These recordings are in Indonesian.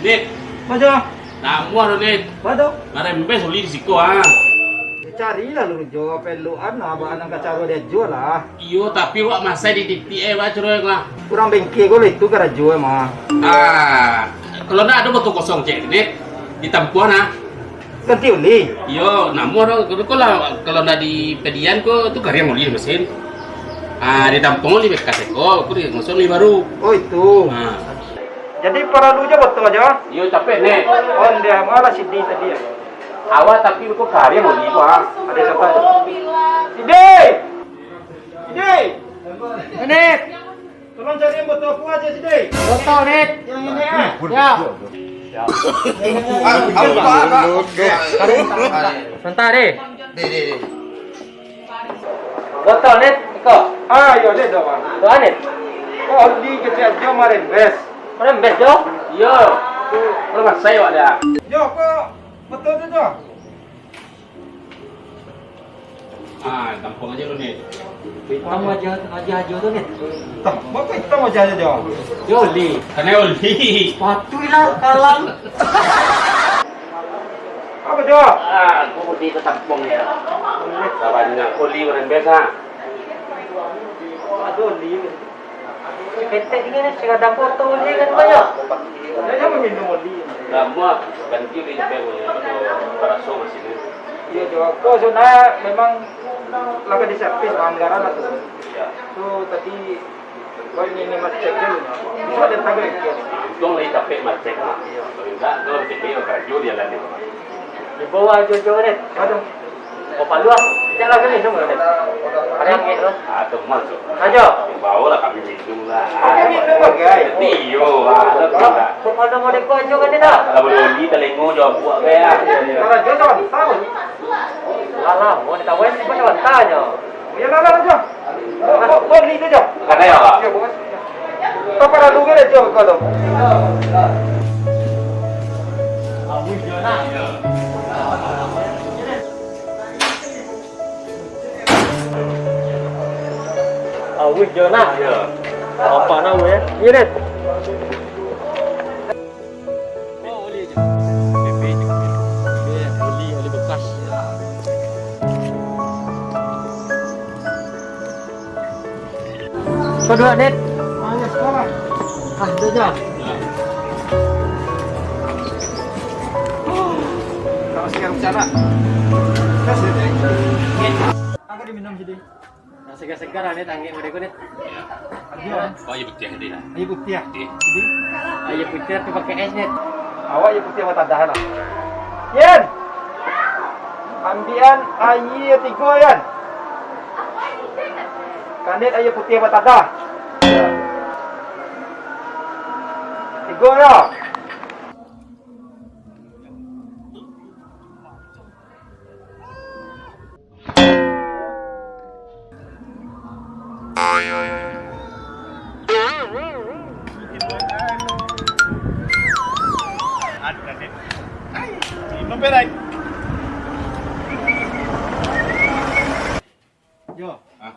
Nit, Aja, namuan nit. waduh. Marembes uli di siko ah. Carilah lu jo peluan apa anang kacaro dia jual lah. Iyo, tapi wak masa di titik wak curo mah. Kurang bengke gue itu karena jual mah. Ah, kalau nak ada botol kosong cek nit, di tampuan ah. Ganti uli. Iyo, namuan kalau nak di pedian ko tu karya mau di mesin. Ah, di tampung di bekas eko, aku di ngosong li baru. Oh itu. Ah, Jadi para lu aja betul aja. iyo capek nih. Oh dia malah Sidi tadi ya. Awak tapi aku karya mau di ah. Ada siapa? Sidi. Sidi. Net, Tolong cari yang betul aku aja Sidi. botol net. Yang ini ya. Ya. Apa? Bentar deh. Deh. Botol net, iko. Ah, yo deh doang. Doa net. Oh di kecil jo marin bes. Mana best jo? Iyo, kalau masa wak dah. Jo kok betul tu jo. Ah, tampung aja lu nih. Hitam aja tuh net. Tah, mau kita mau jalan jo. Joli. Karena oli. Patuh lah kalang. Apa jo? Ah, aku mau di tampung ya. Sabarnya oli marembes ah. Aduh li. Ketek ini net, sekadang botol ni kan banyak. Dia jangan minum li. Semua ganti di punya para show sini. Iya jo. Kau sudah memang lagi di servis anggaran lah tu. Ya, Tu tadi kau ini mas cek dulu. Bisa ada tanggal itu. untung lagi capek macet mah. Kalau enggak, kalau gede kerja dia lah nih. Di bawah jo net. Aduh. Oh paluah. Jangan lagi minum net. Ada yang gitu. Ah, tuh masuk. Aja. Bawa lah kami minum lah. Kami minum bagai. Iyo, ada tidak. Kok ada mau deko aja kan tidak? Kalau oli telengo jawab buat kayak. Kalau jo jangan tahu. Alah, mau ditawain sih macam tanya. Ya lah jo. Oh li tu jo. Karena ya pak. Ya bos. Kau pada lu ke jo kau tu. Awih jona. Ya. Apa nak weh? Iya net. Oli bekas. Kau dua net. Ayo sekolah. Ah, itu aja. Kalau sekarang bicara. Kasih dia. Angkat diminum jadi. Segar-segar net angin mereka net. Ayo. Oh iya betul dia. Ayo putih ya. Di. Jadi Ayo putih tu pakai es net. awak ayo putih mata dah lah. Yen. Ambian ayo tiga yan. Kanit ayo putih mata dah. Tiga ya. Jo. Ah,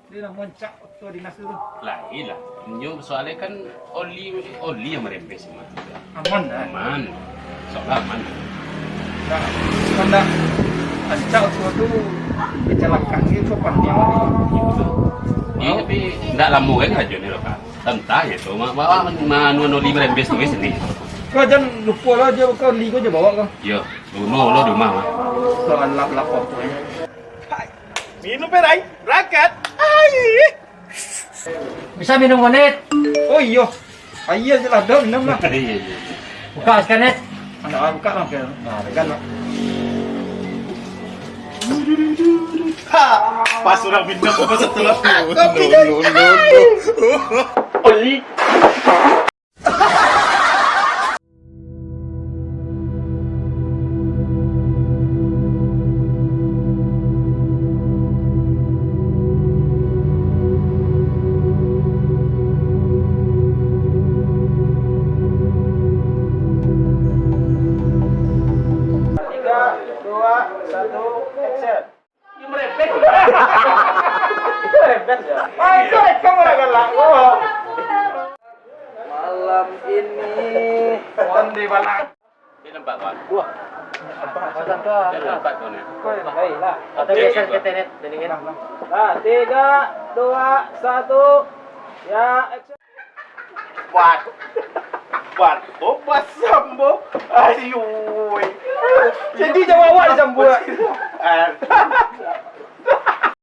Dia nak moncak tu dinas dulu. lah iya. Nyo soalnya kan oli yang merembes semua. Aman dah. Aman. Soalnya aman. Nah, kanda ancak tu kecelakaan itu panjang Gitu. Iya tapi enggak lama kan aja nih loh kak. Tentang ya tuh, manu oli merembes tuh sini. Kau jangan lupa lah dia kau li kau je bawa kau. Yo, dulu lo di rumah mah. Kau lap apa tu. Minum perai, rakat. Bisa minum net. Oh iya. Ayo je lah dah minum lah. Iya. Buka sekarang net. Anak buka lah kan. Nah, tekan lah. Pas orang minum apa setelah Oli. Itu kamera galak. Malam ini Onde balang. Dia nampak kan? Wah. Pasang ke. Dia nampak kan ya? Baiklah. Atau geser ke tenet, dingin. Nah, 3, 2, 1. Ya, action. Buat. Buat. Opa sambo. Ayuy. Jadi jawaban sambuan. Ah.